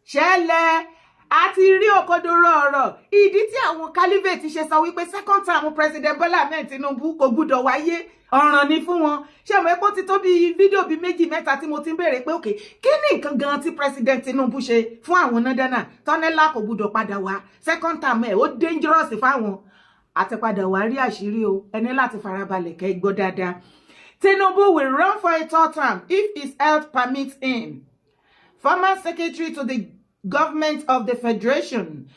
Sele. Àti rí òkodoro ọ̀rọ̀ ìdí tí àwọn caliphate ṣe sọ wípé second term president Bola Ahmed Tinubu kò gbúdọ̀ wáyé ọ̀ràn ni fún wọn ṣé mo epo ti tó bí fídíò bí méjì mẹ́ta tí mo ti ń béèrè pé òkè kí ni nǹkan gan tí president Tinubu ṣe fún àwọn nádánà tọ́nẹ́lá kò gbúdọ̀ padà wá second term ẹ̀ ó dangerous fáwọn àti padà wá rí àṣírí o ẹni láti farabalẹ̀ kẹ́ gbọ́ dáadáa. Tinubu will run for a third term if his health permits him. Former secretary to the Government of the Federation,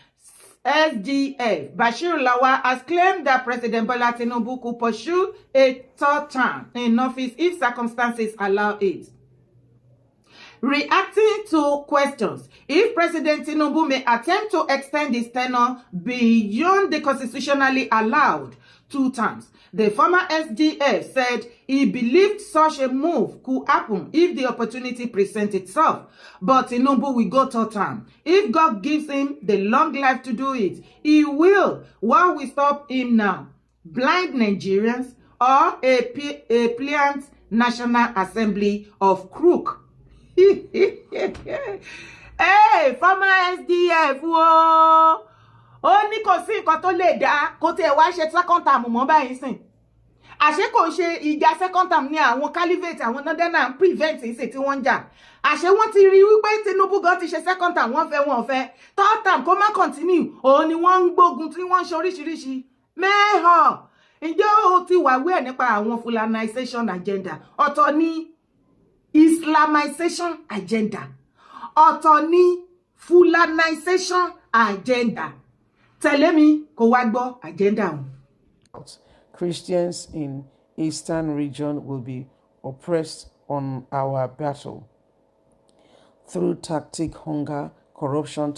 SGF, Bashir Lawal, has claimed that President Bola Tinubu could pursue a third term in office if circumstances allow it. Reacting to questions if President Tinubu may attempt to extend his tenure beyond the constitutionally allowed 2 terms, the former SGF said he believed such a move could happen if the opportunity presents itself. But Tinubu will go third term. If God gives him the long life to do it, he will. What will stop him now? Blind Nigerians or a pliant National Assembly of crook? Hey, former SDF, whoa! Ó ní kò sí nǹkan tó lè dá kó tẹ̀ wá ṣe second term mọ́ báyìí sìn. Àṣé kò ṣe ìjà second term ní àwọn caliphate àwọn nọ́dẹ́nà prevent ìṣe tí wọ́n ń jà. Àṣé wọ́n ti rí wípé Tinubu gan ti ṣe second term wọ́n fẹ́ third term kó má continue òun ni wọ́n ń gbógun tí wọ́n ń ṣe oríṣiríṣi. Mẹ́hàn ǹjẹ́ ó ti wàwé ẹ̀ nípa àwọn Fulanization agenda ọ̀tọ̀ ní Islamization agenda ọ̀tọ̀ ní Fulanization agenda. Tell me, kó wá gbọ́ agenda. Christians in Eastern region will be oppressed on our battle. Through tactic, hunger, corruption,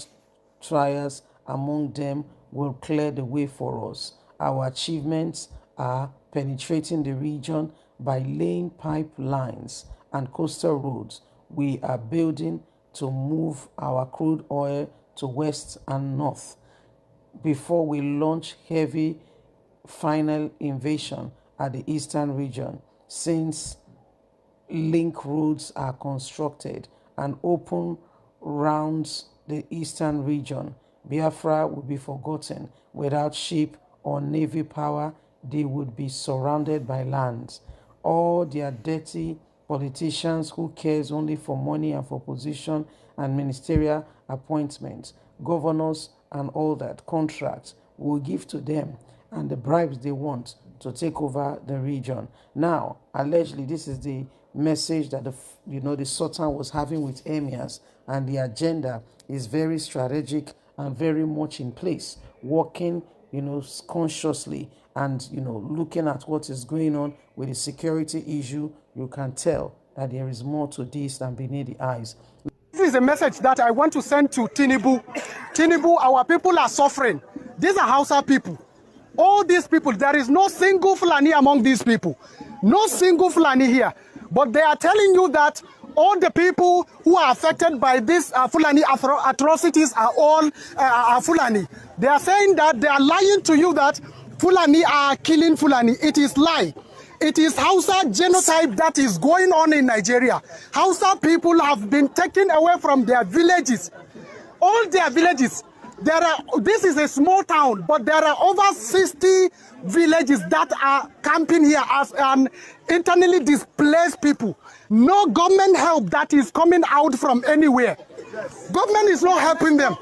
trials among them will clear the way for us. Our achievements are penetrating the region by laying pipelines and coastal roads. We are building to move our crude oil to west and north. Before we launch heavy final invasion at the eastern region, since link roads are constructed and open rounds the eastern region, Biafra will be forgotten. Without ship or navy power, they would be surrounded by lands. All their dirty politicians who cares only for money and for position and ministerial appointments, governors and all that, contracts will give to them and the bribes they want to take over the region. Now, allegedly, this is the message that the Sultan was having with emirs, and the agenda is very strategic and very much in place, working, consciously and, looking at what is going on with the security issue. You can tell that there is more to this than beneath the eyes. This is a message that I want to send to Tinubu. Tinubu, our people are suffering. These are Hausa people. All these people, there is no single Fulani among these people. No single Fulani here. But they are telling you that all the people who are affected by these Fulani atrocities are all Fulani. They are saying that they are lying to you that Fulani are killing Fulani. It is lie. It is Hausa genotype that is going on in Nigeria. Hausa people have been taken away from their villages. All their villages. This is a small town, but there are over 60 villages that are camping here as internally displaced people. No government help that is coming out from anywhere. Government is not helping them.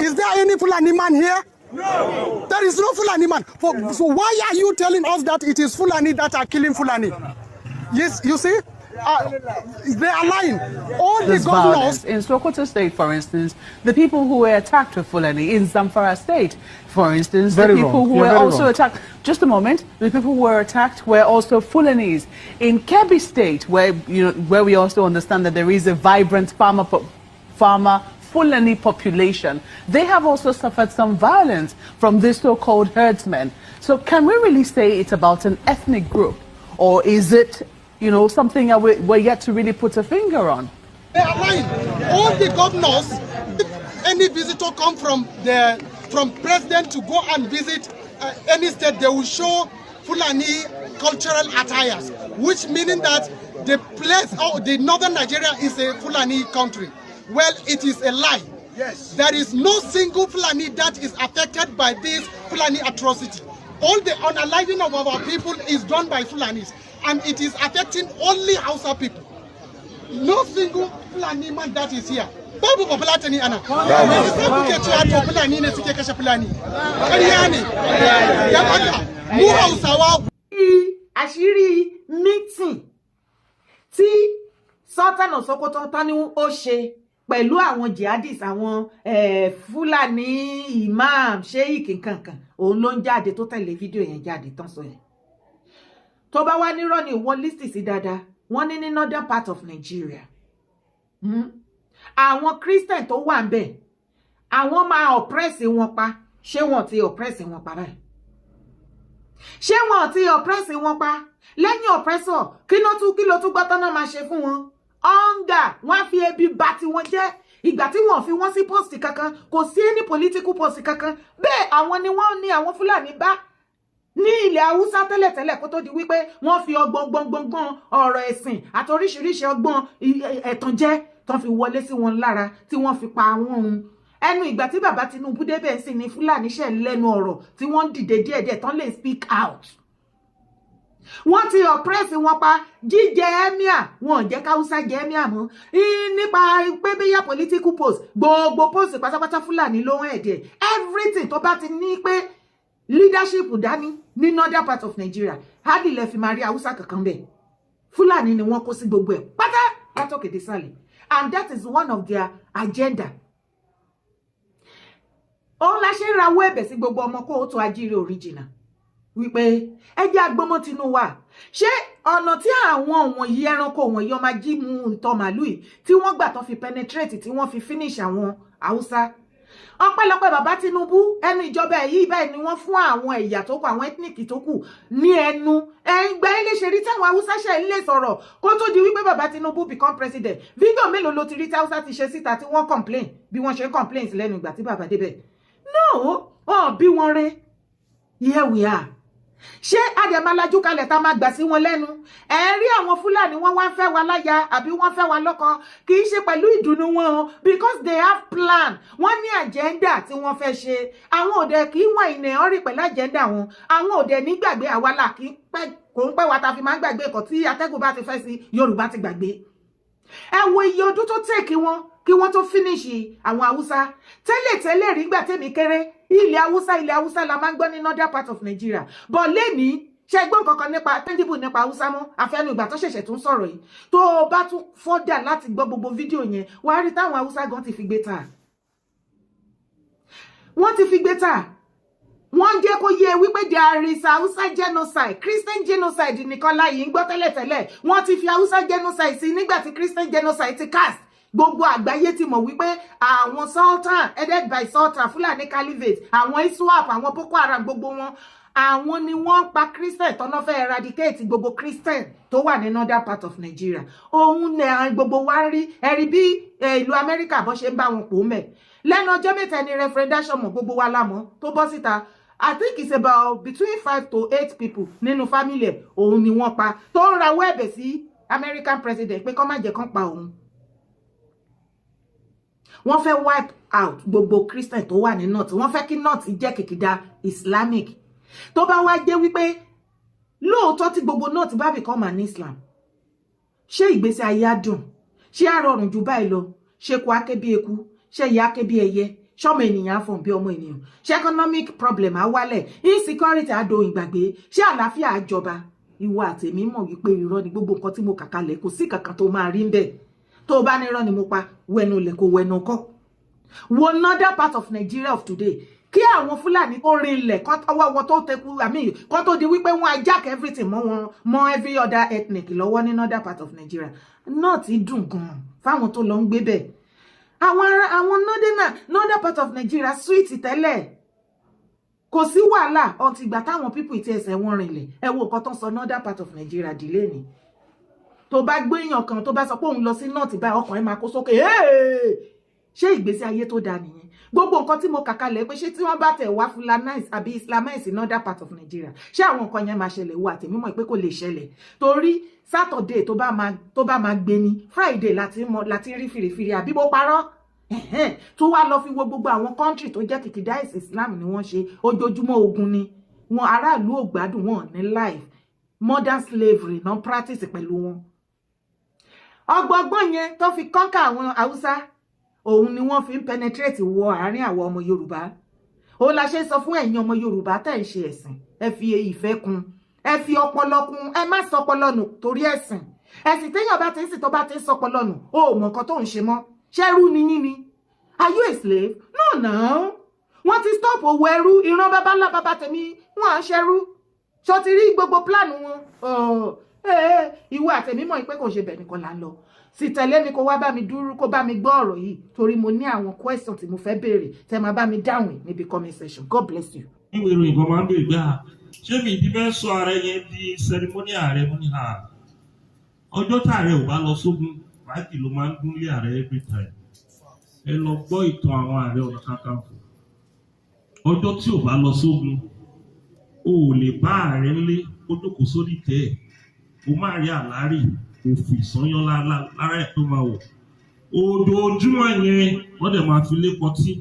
Is there any Fulani man here? No. There is no Fulani man. So why are you telling us that it is Fulani that are killing Fulani? Yes, you see? They are lying. All the governors in Sokoto State, for instance, the people who were attacked were Fulani. In Zamfara State, for instance, the people who were also attacked. Just a moment. The people who were attacked were also Fulanis. In Kebbi State, where we also understand that there is a vibrant farmer Fulani population, they have also suffered some violence from this so-called herdsmen. So can we really say it's about an ethnic group, or is it, something that we're yet to really put a finger on? They are lying. All the governors, any visitor come from president to go and visit any state, they will show Fulani cultural attires, which meaning that the place, the northern Nigeria is a Fulani country. Well, it is a lie. Yes. There is no single Fulani that is affected by this Fulani atrocity. All the unaliving of our people is done by Fulanis, and it is affecting only Hausa people. No single Fulani man that is here. Babu populate ni ana. Kuke cewa to Fulani ne suke kashe Fulani. Ƙarya ne. Ya haka mu Hausawa. Àṣírí meeting tí Sultan of Sokoto tán ni ó ṣe pẹ̀lú àwọn jihadis, àwọn Fulani imam sheik nkankan, òun ló ń jáde tó tẹ̀lé fídíò yẹn jáde tán sọ yẹn. Tó bá wá nírọ́ ni wọ́n list sí dáadáa, wọ́n ní ní northern part of Nigeria. Àwọn Christian tó wà ńbẹ̀, àwọn máa oppress wọn pa. Ṣé wọ́n ti oppress wọn pa báyìí? Ṣé wọ́n ti oppress wọn pa? Lẹ́yìn oppressor, kí ló tún gbọ́ tán náà máa ṣe fún wọn? Hunger, wọ́n fi ebi bà tí wọ́n jẹ́. Ìgbà tí wọ́n fi wọ́n sí post kankan, kò sí any political post kankan. Bẹ́ẹ̀ àwọn ni wọ́n ní àwọn Fúlàní bá ní ilẹ̀ Haúsá tẹ́lẹ̀tẹ́lẹ̀ kó tó di wípé wọ́n fi ọgbọ́n ọ̀rọ̀ ẹ̀sìn àti oríṣiríṣi ọgbọ́n ẹ̀tànjẹ tán fi wọlé sí wọn lára tí wọ́n fi pa àwọn ohun. Ẹnu ìgbà tí bàbá Tinubu débẹ̀ sí ni Fúlàní ṣe lẹ́nu ọ̀rọ̀ tí wọ́n dìde díẹ̀díẹ̀ tán lè speak out. Wọ́n ti oppress wọn pa. Jíjẹ emir, wọ́n jẹ́ káúsá jẹ emir mọ́. Nípa pé bíyà political post, gbogbo post pátápátá Fúlàní ló ń ẹ̀dẹ̀. Everything tó bá ti ní pé leadership dání ní northern part of Nigeria, hardly lè fi máa rí Haúsá kankan bẹ́ẹ̀. Fúlàní ni wọ́n kó sí gbogbo ẹ̀ pátá látòkè désàlẹ̀. And that is one of their agenda. Òun la ṣe ń rawọ́ ẹ̀bẹ̀ sí gbogbo ọmọ kó tó ajíire original. Wípé ẹjẹ́ agbọ́mọ́ tinú wa. Ṣé ọ̀nà tí àwọn wọ̀nyí ẹranko wọ̀nyí ọmọ jí mú ìtọ̀ màlúù yìí tí wọ́n gbà tó fi penetrate tí wọ́n fi finish àwọn Haúsá? Ọpẹ́lọpẹ́ bàbá Tinubu, ẹnu ìjọba yìí báyìí ni wọ́n fún àwọn ẹ̀yà tó kù, àwọn ethnic tó kù ní ẹnu. Ẹgbẹ́ ilé ṣe rí táwọn Haúsá ṣe ń lè sọ̀rọ̀ kó tó di wípé bàbá Tinubu become president. Fídíò mélòó ló ti rí tí Haúsá ti ṣe síta tí wọ́n complain bí wọ́n ṣe ń complain lẹ́nu ìgbà tí bàbá débẹ̀? No, bí wọ́n rẹ́. Here we are. Ṣé adẹ̀málájú kalẹ̀ tá máa gbà sí wọn lẹ́nu? Rí àwọn Fúlàní wọ́n wá ń fẹ́ wa láya àbí wọ́n fẹ́ wa lọ́kọ, kì í ṣe pẹ̀lú ìdùnnú wọn o, because they have plan. Wọ́n ní agenda tí wọ́n fẹ́ ṣe. Àwọn òde kì í wọ́n ìnà ọ̀rì pẹ̀lú agenda wọn. Àwọn òde ní gbàgbé àwa là kì í pẹ́ kò ń pẹ́ wa ta fi máa ń gbàgbé ẹ̀kọ́ tí atẹ́gùn bá ti fẹ́ sí Yorùbá ti gbàgbé. Ẹ wo iye ọdún tó tẹ̀kí wọn kí wọ́n tó finish àwọn Haúsá. Tẹ́lẹ̀ rí gbà tèmi kéré, ilẹ̀ Haúsá la máa ń gbọ́ ní northern part of Nigeria. But lẹ́ni ṣe gbọ́n kankan nípa Tinubu nípa Haúsá mọ́, àfẹnu ìgbà tó ṣẹ̀ṣẹ̀ tún sọ̀rọ̀ yìí. Tó bá tún fọ́dà láti gbọ́ gbogbo fídíò yẹn, wàá rí táwọn Haúsá gan ti fi gbé ta. Wọ́n ti fi gbé ta. Wọ́n jẹ́ kó yé wípé there is Hausa genocide, Christian genocide nìkan láyé ń gbọ́ tẹ́lẹ̀tẹ́lẹ̀. Wọ́n ti fi Hausa genocide sí nígbà tí Christian genocide ti cast. Gbogbo àgbáyé ti mọ̀ wípé àwọn Sultan, headed by Sultan, Fulani Caliphate, àwọn ISWAP, àwọn Boko Haram, gbogbo wọn, àwọn ni wọ́n pa Christian tọ́nà fẹ́ eradicate gbogbo Christian tó wà ní northern part of Nigeria. Ohun ní gbogbo wa rí, ẹ̀rí bí ìlú Amẹ́ríkà bọ́ ṣe ń bá wọn pò mẹ́. Lẹ́nu ọjọ́ mẹ́ta ni referendum gbogbo wa lámọ̀ tó bọ́ síta. I think it's about between 5 to 8 people nínú family òun ni wọ́n pa tó ń rawọ́ ẹ̀bẹ̀ sí American president pé kó má jẹ́ kán pa òun. Wọ́n fẹ́ wipe out gbogbo Christian tó wà ní north. Wọ́n fẹ́ kí north jẹ́ kìkìdá Islamic. Tó bá wá jẹ́ wípé lóòótọ́ tí gbogbo north bá become an Islam, ṣé ìgbésí ayé á dùn? Ṣé á rọrùn jù báyìí lọ? Ṣé kò á ké bí eku? Ṣé ìyá á ké bí ẹyẹ? Ṣọ́mọ ènìyàn á fọ̀n bí ọmọ ènìyàn? Ṣé economic problem á wálẹ̀? Insecurity á dohun ìgbàgbé? Ṣé àlàáfíà á jọba? Ìwọ àtèmi mọ̀ wípé irọ́ ni gbogbo nǹkan tí mo kà kalẹ̀, kò sí kankan tó máa rí ńbẹ̀. Tó bá ní irọ́ ni mo pa, wẹnu lẹ̀ kó wẹnu kọ́. Wo another part of Nigeria of today. Kí àwọn Fúlàní tó rinlẹ̀ kán ọwọ́ wọn tó teku, kán tó di wípé wọ́n hijack everything mọ́ every other ethnic lọ́wọ́ ní another part of Nigeria. Náà ti dùn gan-an fáwọn tó lọ ń gbé bẹ̀. Àwọn northern part of Nigeria sweet tẹ́lẹ̀. Kò sí wàhálà until ìgbà táwọn people ìtì ẹsẹ̀ wọn rinlẹ̀. Ẹ wo nǹkan tó ń sọ northern part of Nigeria dìlé ni. Tó bá gbé èèyàn kan tó bá sọ pé òun lọ sí north báyìí, ọkàn ẹ̀ máa kó sókè. ṣé ìgbésí ayé tó dáa nìyẹn? Gbogbo nǹkan tí mo kà kalẹ̀ pé ṣé tí wọ́n bá tẹ̀ wá Fulanize àbí Islamize in other part of Nigeria, ṣé àwọn nǹkan yẹn máa ṣẹlẹ̀? Wo àtẹ̀mí mọ̀ pé kò lè ṣẹlẹ̀ torí Saturday tó bá máa gbé ni Friday láti rí fìrìfìrì àbí bó parọ́ tó wá lọ fi wo gbogbo àwọn country tó jẹ́ kìkìdá Islam ni wọ́n ṣe ojoojúmọ́ ogun ni wọn aráàlú ò gbádùn wọn ní life modern slavery non practice pẹ̀lú wọn. Ọgbọgbọ́n yẹn tó fi kọ́ńkà àwọn Haúsá òun ni wọ́n fi ń penetrate wọ àárín àwọn ọmọ Yorùbá. Ó la ṣe sọ fún ẹ̀yin ọmọ Yorùbá tẹ́ ń ṣe ẹ̀sìn ẹ fi ìfẹ́ kún ẹ fi ọpọlọ kún ẹ má sọpọlọ nù torí ẹ̀sìn téèyàn bá ti ń sìn tó bá ti ń sọpọlọ nù ó mọ nǹkan tó ń ṣe mọ́ ṣẹ́rú ni yín ni. Are you a slave? No. Wọ́n ti stop owó ẹrú ìran bàbá ńlá bàbá tèmi wọ́n à ń ṣẹ́rú ṣó ti rí gbogbo plan wọn. Ìwọ àtẹ̀mí mọ̀ pé kò ṣe bẹ̀ nìkan là ń lọ. Sì tẹ̀lé mi kó wá bá mi dúró kó bá mi gbọ́ ọ̀rọ̀ yìí torí mo ní àwọn question tí mo fẹ́ béèrè tẹ́ máa bá mi dáhùn níbi comment section. God bless you. Ìwé ìròyìn kan máa ń béèrè gbà ṣé mi ìdí fẹ́ sọ ààrẹ yẹn di ceremony ààrẹ mú ní ha ọjọ́ tààrẹ ò bá lọ sógun fàájì ló máa ń gúnlé ààrẹ every time. Ẹ lọ gbọ́ ìtàn àwọn ààrẹ ọ̀nà kakanfò. Ọjọ́ tí ò bá lọ sógun o ò lè bá ààrẹ ńlé kó jókòó sórí tẹ́ ẹ̀ o máa rí àlárí òfì ìsányán lára ẹ̀ tó máa wọ̀. Ojoojúmọ́ yẹn wọ́n dẹ̀ máa fi lé pọtí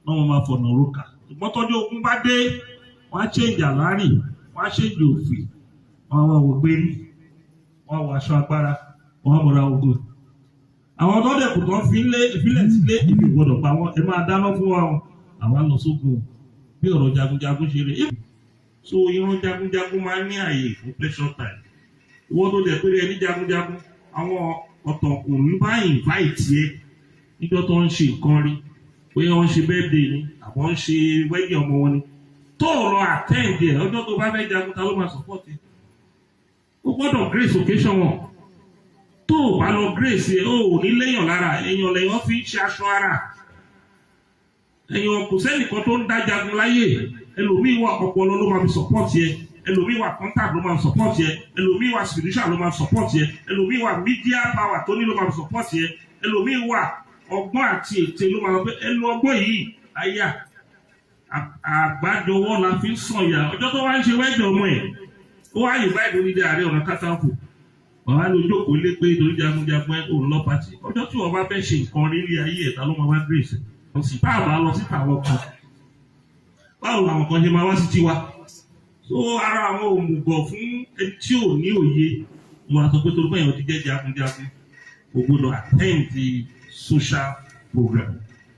náà wọ́n máa fọ̀nà rókà. Ṣùgbọ́n tọ́jú ogun bá dé wọ́n á change àlárí wọ́n á change òfì wọ́n á wọ ògbérí wọ́n á wọ aṣọ agbára wọ́n á mọ̀ra ogun. Àwọn tó dẹ̀ kù tán fi ìfilẹ̀ sílé ìbí gbọ́dọ̀ pa wọ́n ẹ máa dáná fún wa àwa lọ sógun bí ọ̀rọ̀ jagunjagun ṣe rè. So ìran jagunjagun máa ń ní àyè fún pleasure time. Ìwọ́n tó dẹ̀ pé ẹni jagunjagun àwọn ọ̀tọ̀kùnrin bá invite ẹ níjọ́ tó ń ṣe nǹkan rí bóyá wọ́n ṣe birthday ni àbọ̀ ń ṣe wedding ọmọ wọn ni tó lọ attend ẹ ọjọ́ tó bá fẹ́ jagun ta ló máa support ẹ. Ó gbọ́dọ̀ grace occasion wọn tó o bá lọ grace ẹ ó ní léèyàn lára èèyàn lẹ́yìn wọ́n fi ń ṣe aṣọ ara èèyàn kò sẹ́nìkan tó ń dá jagun láyé ẹlòmíì wà ọpọlọ ló máa fi support ẹ ẹlòmíì wà contact ló máa support ẹ ẹlòmíì wà spiritual ló máa support ẹ ẹlòmíì wà media power tó ní ló máa support ẹ ẹlòmíì wà ọgbọ́n àti ète ló máa pẹ́ ẹnu ọgbọ́n yìí àyà àgbájọwọ́ la fi ń sọ̀yà ọjọ́ tó wá ń ṣe wẹ́ẹ̀dì ọmọ ẹ̀ ó wá yìí báyìí lórí Ààrẹ Ọ̀nà Kakanfò wàá ló jókòó lé pé torí jagunjagun ẹ̀ òun lọ pàtì ọjọ́ tí wọ́n bá fẹ́ ṣe nǹkan rí ilé ayé ẹ̀ta ló máa wá grace wọ́n sì bá àbá lọ síta àwọn kan báwo làwọn kan ṣe máa wá sí tiwa so ara àwọn òmùgọ̀ fún ẹni tí ò ní òye wọn àtọ́ pé torí báyìí ti jẹ́ jagunjagun kò gbọdọ̀ attend the social program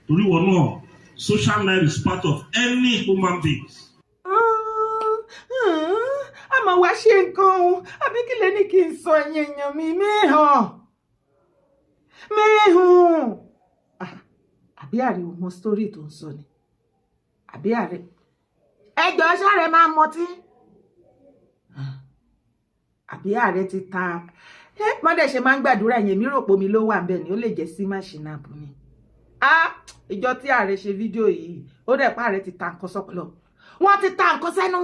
torí wọn náà social life is part of any human being. Àmọ́ wá ṣe nǹkan o àbí kí lè ní kí n sọ ẹ̀yìn èèyàn mi mẹ́hàn àbí ààrẹ ò mọ story tó ń sọ ni àbí ààrẹ ẹgbẹ́ ọ̀ṣàrẹ máa mọtí àbí ààrẹ ti ta mọ́dẹ̀ ṣe máa ń gbàdúrà yẹn mi rò pé omi ló wà bẹ́ẹ̀ ni ó lè jẹ́ sí máṣínáàbù ni ìjọ tí ààrẹ ṣe fídíò yìí ó dẹ̀ pa ààrẹ ti ta nǹkan sọ́pọ̀lọ́ wọ́n ti ta nǹkan sẹ́nu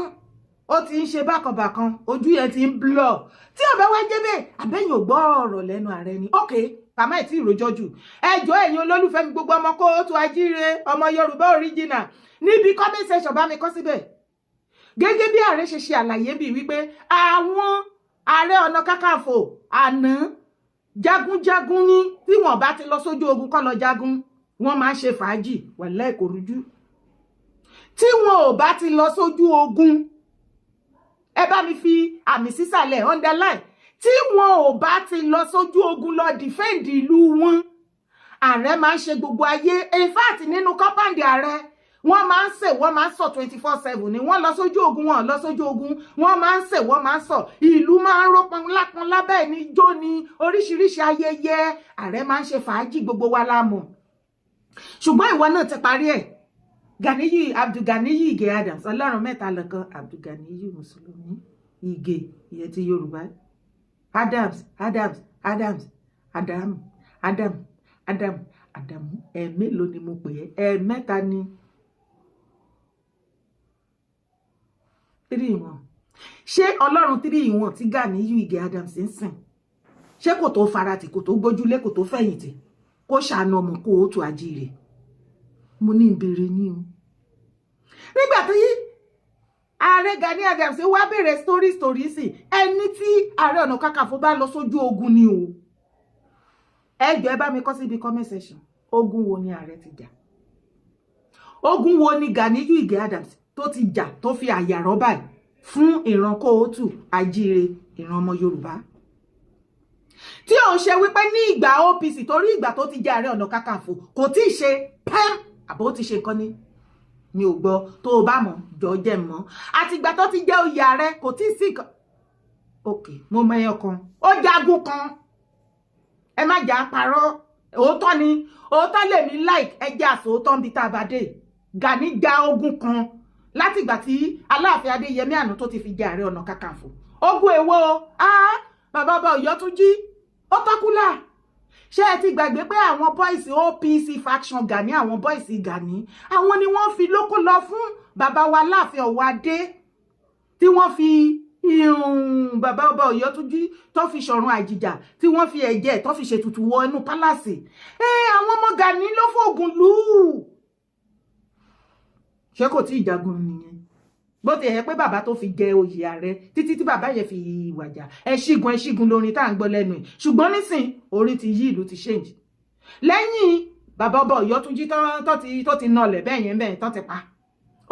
ó ti ń ṣe bákanbàkan ojú yẹn ti ń blọ̀ tí ọ̀bẹ wá jẹ́ bẹ́ẹ̀ àbẹ́yìn ò gbọ́ ọ̀rọ̀ lẹ́nu ààrẹ ni ok màmá ẹ̀ tí ìròjọ́ jù ẹjọ́ ẹ̀yin olólùfẹ́ mi gbogbo ọmọ kóòtù ajíire ọmọ Yorùbá original níbi comment section bá mi kọ síbẹ̀ gẹ́gẹ́ bí ààrẹ ṣe àlàyé bíi wípé àwọn Ààrẹ Ọ̀nà Kakanfò àná jagunjagun ní tí wọ́n bá ti lọ sójú ogun kọ́ lọ jagun wọ́n máa ń ṣe fàájì wàláhì kò rújú tí wọn ò bá ti lọ sójú ogun ẹ bá mi fi àmì sísàlẹ̀ underline tí wọn ò bá ti lọ sójú ogun lọ defend ìlú wọn ààrẹ máa ń ṣe gbogbo ayé in fact nínú compound ààrẹ wọ́n máa ń sè wọ́n máa ń sọ 24/7 ni wọ́n lọ sójú ogun wọn lọ sójú ogun wọ́n máa ń sè wọ́n máa ń sọ ìlú máa ń rọpọn lápọn lábẹ́ ní jó ní oríṣiríṣi ayẹyẹ ààrẹ máa ń ṣe fàájì gbogbo wa la mọ̀ ṣùgbọ́n ìwọ náà ti parí ẹ̀ Ganiyi Abdulganiyi Ige Adams ọlọ́run mẹ́ta lọ́kan Abdulganiyi mùsùlùmí Ige ìyẹn ti Yorùbá Adams ẹ̀ẹ̀mélòó ni mo pè é ẹ̀ẹ̀mẹ́ta ni 3 wọn ṣé ọlọ́run 3 wọn tí Ganiyi Ige Adams ń sìn ṣé kò tó farati kò tó gbójúlé kò tó fẹ̀yìntì kó ṣàánú ọmọ kóòtù àjíire. Mo ní ìbéèrè ní o. Nígbà tí Ààrẹ Gani Adams wá bẹ̀rẹ̀ story sí ẹni tí Ààrẹ Ọ̀nà Kakanfò bá lọ sójú ogun ni o. Ẹ jọ̀ọ́ ẹ bá mi kọ síbi comment section. Ogun wo ni ààrẹ ti jà? Ogun wo ni Gani Adams tó ti jà tó fi àyà rọ́ báyìí fún ìran kóòtù àjíire ìran ọmọ Yorùbá? Tí ó ṣe wípé ní ìgbà OPC torí ìgbà tó ti jẹ́ Ààrẹ Ọ̀nà Kakanfò kò tí ì ṣe pẹ́m àbó ti ṣe nǹkan ní mi ò gbọ́ tó o bá mọ̀ jọ jẹ́ mọ́ àti ìgbà tó ti jẹ́ oyè ààrẹ kò tí ì sí nǹkan. Ok, mo mọ ẹyọ kan ó jagun kan ẹ má jà parọ́ òótọ́ ni òótọ́ lèmi like ẹjẹ́ àsòótọ́ níbi tá a bá dé. Gani ja ogun kan láti ìgbà tí Aláàfin Adéyẹmí Àná tó ti fi jẹ́ Ààrẹ Ọ̀nà Kakanfò. Ogun èwo bàbá Ọ̀yọ́túnjí ó tọ́kúlà. Ṣé ẹ ti gbàgbé pé àwọn boys OPC faction Gani àwọn boys Gani àwọn ni wọ́n fi lóko lọ fún bàbá wa Láàfin Ọ̀wádé tí wọ́n fi bàbá ọba Ọ̀yọ́túnjí tó fi ṣọ̀run àjìjà tí wọ́n fi ẹ̀jẹ̀ tó fi ṣètùtù wọ inú pálásì. Àwọn ọmọ Gani ló fògùn lù ú. Ṣé kò tí ìjagun nìyẹn? Bó ti yẹ pé bàbá tó fi jẹ oyè ààrẹ títí tí bàbá yẹn fi wàjà ẹṣígun lórin tá à ń gbọ́ lẹ́nu ẹ̀. Ṣùgbọ́n nísìn orí ti yí ìlú ti change. Lẹ́yìn bàbá ọba Ọ̀yọ́túnjí tó ti nọlẹ̀ bẹ́ẹ̀ yẹn tó ti pa.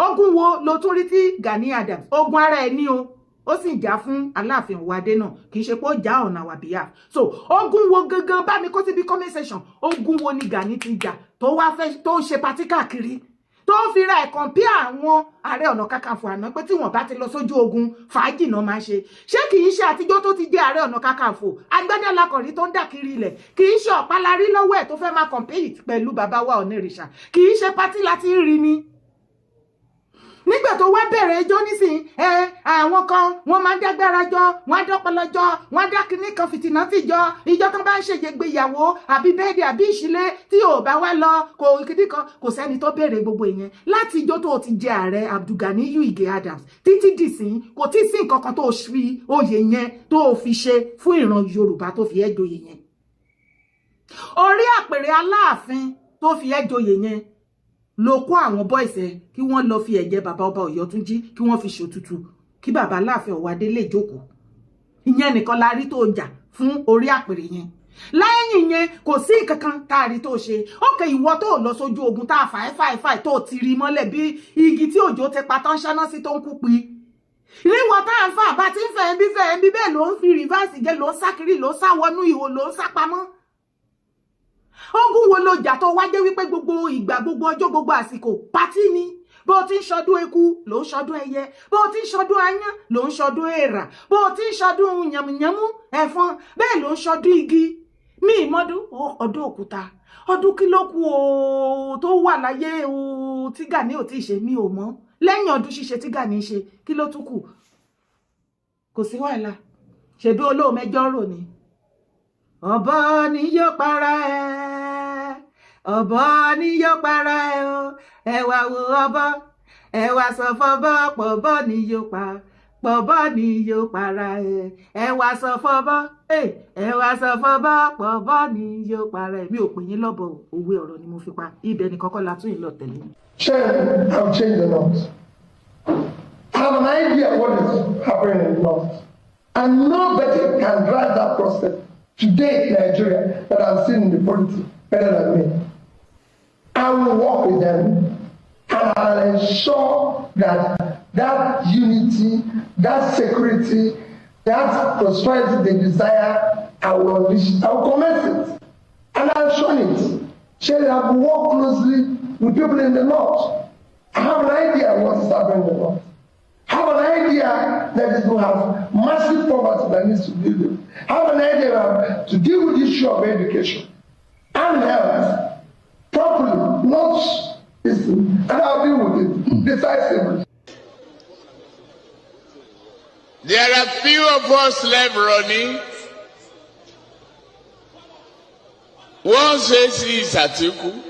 Ogun wo lo tún rí tí Gani Adams ogun ara ẹ̀ ní o ó sì jà fún Aláàfin Ọ̀wádé náà kì í ṣe pé ó jà on our behalf. So ogun wo gangan bá mi kó síbi comment section. Ogun wo ni Gani ti jà tó wá fẹ́ tó ń ṣe patí káàkiri tó fi ra ẹ̀kan bí àwọn Ààrẹ Ọ̀nà Kakanfò àná pé tí wọ́n bá ti lọ sójú ogun fàájì náà máa ṣe. Ṣé kì í ṣe àtijọ́ tó ti jẹ́ Ààrẹ Ọ̀nà Kakanfò agbádá lakọ̀rí tó ń dà kiri ilẹ̀ kì í ṣe ọ̀pálarí lọ́wọ́ ẹ̀ tó fẹ́ máa compete pẹ̀lú bàbá wa Onírìṣà kì í ṣe pátí láti rí ni. Nígbà tó wá bẹ̀rẹ̀ ẹjọ́ nísìn àwọn kan wọ́n máa ń dágbára jọ wọ́n á dọ́pọlọ jọ wọ́n á dá kinní kan fìtìnà tì jọ ìjọ tó bá ń ṣègbéyàwó àbí bẹ́ẹ̀dì àbí ìṣílé tí ò bá wá lọ kò kinní kan kò sẹ́ni tó béèrè gbogbo ìyẹn láti ìjọ tó ti jẹ ààrẹ Abdulganiyu Adams títí dìsín kò tí sí nǹkan kan tó fi oyè yẹn tó fi ṣe fún ìran Yorùbá tó fi ẹ́ joyè yẹn. Orí àpèrè Aláàfin tó fi ẹ́ joyè yẹn ló kó àwọn boys kí wọ́n lọ fi ẹ̀jẹ̀ bàbá ọba Ọ̀yọ́túnjí kí wọ́n fi ṣòtútù kí bàbá Aláàfin Ọ̀wádé lè jókòó. Ìyẹn nìkan la rí tó jà fún orí àpèrè yẹn. Lẹ́yìn yẹn kò sí kankan tá a rí tó ṣe. Ókè ìwọ tó lọ sójú ogun tá a fà tó ti rí mọ́lẹ̀ bí igi tí òjò ti pa tán ṣáná sí tó ń kú pi. Níwọ̀n tá a ń fà bá ti ń fẹ́ bí bẹ́ẹ̀ ló ń fi rìvásì jẹ́ ló ń sá kiri ló ń sá wọnú ihò ló ń sá pamọ́. Ogun wo ló jà tó wá jẹ́ wípé gbogbo ìgbà gbogbo ọjọ́ gbogbo àsìkò pátí ni bó ti ń ṣọdún eku ló ń ṣọdún ẹyẹ bó ti ń ṣọdún ayán ló ń ṣọdún èèrà bó ti ń ṣọdún yàmùyàmù ẹ̀fọn bẹ́ẹ̀ ló ń ṣọdún igi mi ìmọ̀dún ọdún òkúta ọdún kí ló kù o tó wà láyé o tí Gani ò tí ì ṣe mi ò mọ̀ lẹ́yìn ọdún ṣíṣe tí Gani ṣe kí ló tún kù kò sí wàhálà ṣebí olóòmẹjọ rò ni ọ̀bọ ni yóò para ẹ ọ̀bọ ni yóò para ẹ o ẹ wá wo ọ̀bọ ẹ wá sọ fọ́bọ pọ̀bọ ni yóò pa pọ̀bọ ni yóò para ẹ wá sọ fọ́bọ ẹ wá sọ fọ́bọ pọ̀bọ ni yóò para ẹ mi ò pè yín lọ́bọ òwe ọ̀rọ̀ ni mo fi pa ibẹ̀ ni kọ́kọ́ la tún yìí lọ tẹ̀lé. Change have changed a lot. I have an idea what is happening in the north, and nobody can drive that process today in Nigeria that I'm seeing in the politics better than me. I will work with them and I'll ensure that that unity, that security, that prosperity they desire, I will unleash it. I will commence it. And I'll show it. Shall I will work closely with people in the north. I have an idea of what is happening in the north. I have an idea that is going to have massive poverty that needs to be dealt with. I have an idea to deal with the issue of education and health properly, not easily, and I'll deal with it decisively. There are few of us left running. One says he is Atiku.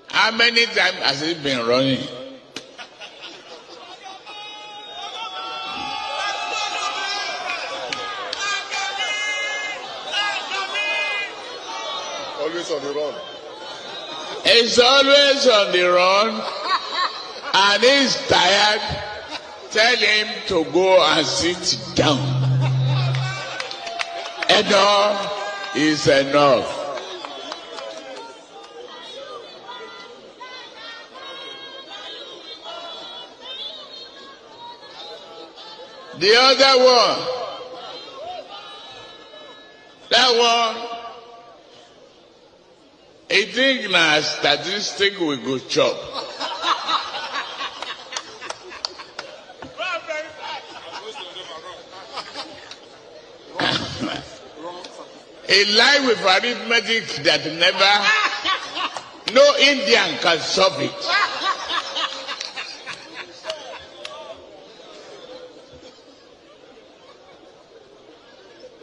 How many times has he been running? always on the run. He's always on the run, and he's tired. Tell him to go and sit down. Enough is enough. The other one, that one, I think na statistic we go chop. A lie with arithmetic that never, no Indian can solve it.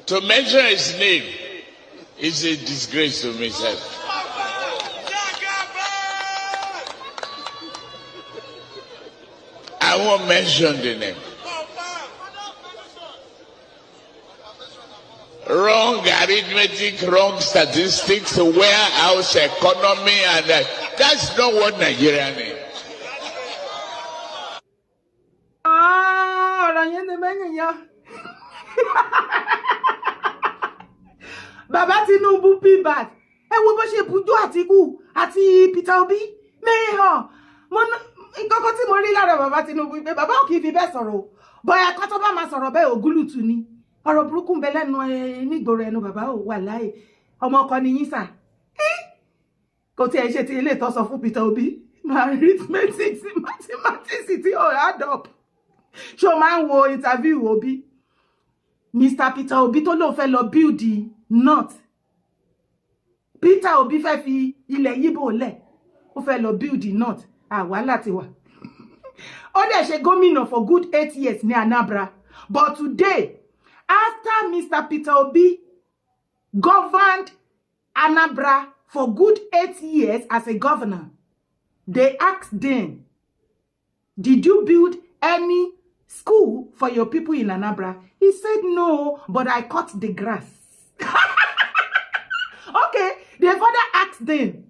To mention his name is a disgrace to myself. I won't mention the name. Wrong arithmetic, wrong statistics, warehouse economy, and that's not what Nigeria needs. Baba Tinubu be bad. Ẹ wo bó ṣe bujú Àtíkù àti Peter Obi. Mehan. Nǹkan tí mo rí lára Baba Tinubu pé bàbá ò kì í fi bẹ́ẹ̀ sọ̀rọ̀. Bóyá kan tó bá máa sọ̀rọ̀ bẹ́ẹ̀ ògúlùtù ni. Ọ̀rọ̀ burúkú ń bẹ lẹ́nu nígboro ẹnu bàbá ò wà láyé. Ọmọ ọkọ ni yín sà. Kò tí ẹ ṣe ti ilé ìtọ́sọ fún Peter Obi. Arithmetic, mathematics tí ó add up. Ṣó máa ń wo interview Obi. Mr. Peter Obi tó lóun fẹ́ lọ build the north. Peter Obi fẹ́ fi ilẹ̀ Yíbò lẹ̀. Ó fẹ́ lọ build the north. Wàhálà ti wà. Ó dẹ̀ ṣe gómìnà for good 8 years ní Anambra. But today, after Mr. Peter Obi governed Anambra for good 8 years as a governor, they asked him, did you build any school for your people in Anambra? He said, no, but I cut the grass. Okay, the father asked them,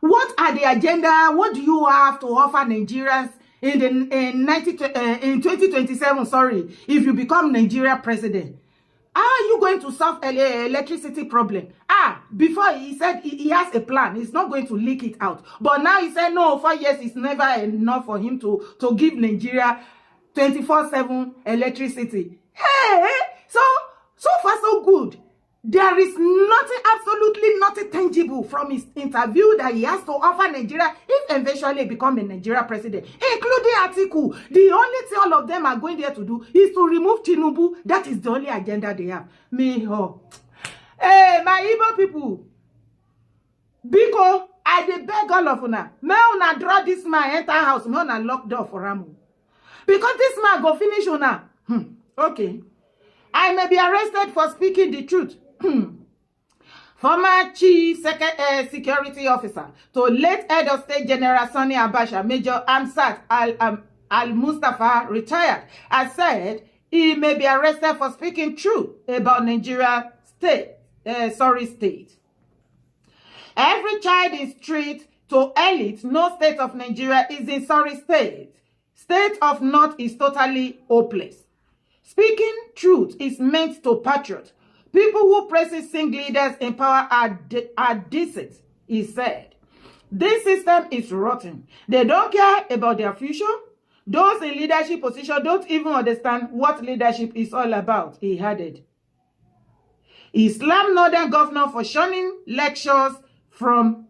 what are the agenda? What do you have to offer Nigerians in 2027? Sorry, if you become Nigeria president, how are you going to solve electricity problem? Before he said he has a plan. He's not going to leak it out. But now he said no. 4 years is never enough for him to give Nigeria 24/7 electricity. Hey, so far so good. There is nothing, absolutely nothing tangible from his interview that he has to offer Nigeria if eventually become a Nigeria president, including Atiku. The only thing all of them are going there to do is to remove Tinubu. That is the only agenda they have. Hey, my Igbo people. Biko, I dey beg all of una. May una draw this man enter house. May una lock door for Ramu. Because this man go finish una. Okay. I may be arrested for speaking the truth. Former Chief Security Officer to late Head of State General Sani Abacha, Major Amsat Al-Mustafa, retired, has said he may be arrested for speaking truth about Nigeria state. Every child in street to elite, no state of Nigeria is in sorry state. State of North is totally hopeless. Speaking truth is meant to patriot. People who praises sing leaders in power are decent, he said. This system is rotten. They don't care about their future. Those in leadership position don't even understand what leadership is all about, he added. He slammed Northern governor for shunning lectures from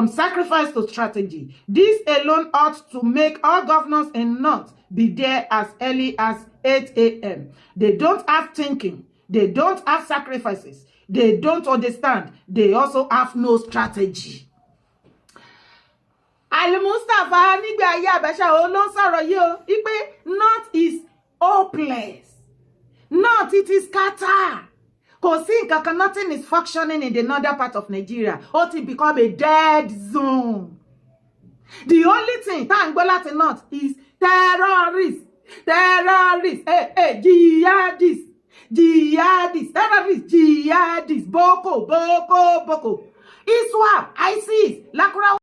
sacrifice to strategy. This alone ought to make all governors in North be there as early as 8 a.m. They don't have thinking. They don't have sacrifices. They don't understand. They also have no strategy. Al-Mustafa nígbà ayé Abacha ó ló sọ̀rọ̀ yìí o. Ipe North is hopeless. North it is scatter. Kò sí nǹkan kan, nothing is functioning in the northern part of Nigeria. Ó ti become a dead zone. The only thing tá ń gbọ́ láti North is terrorists. Jihadists. jihadists, terrorists, jihadists, Boko, Boko, Boko, ISWAP, ISIS, Lakurawa.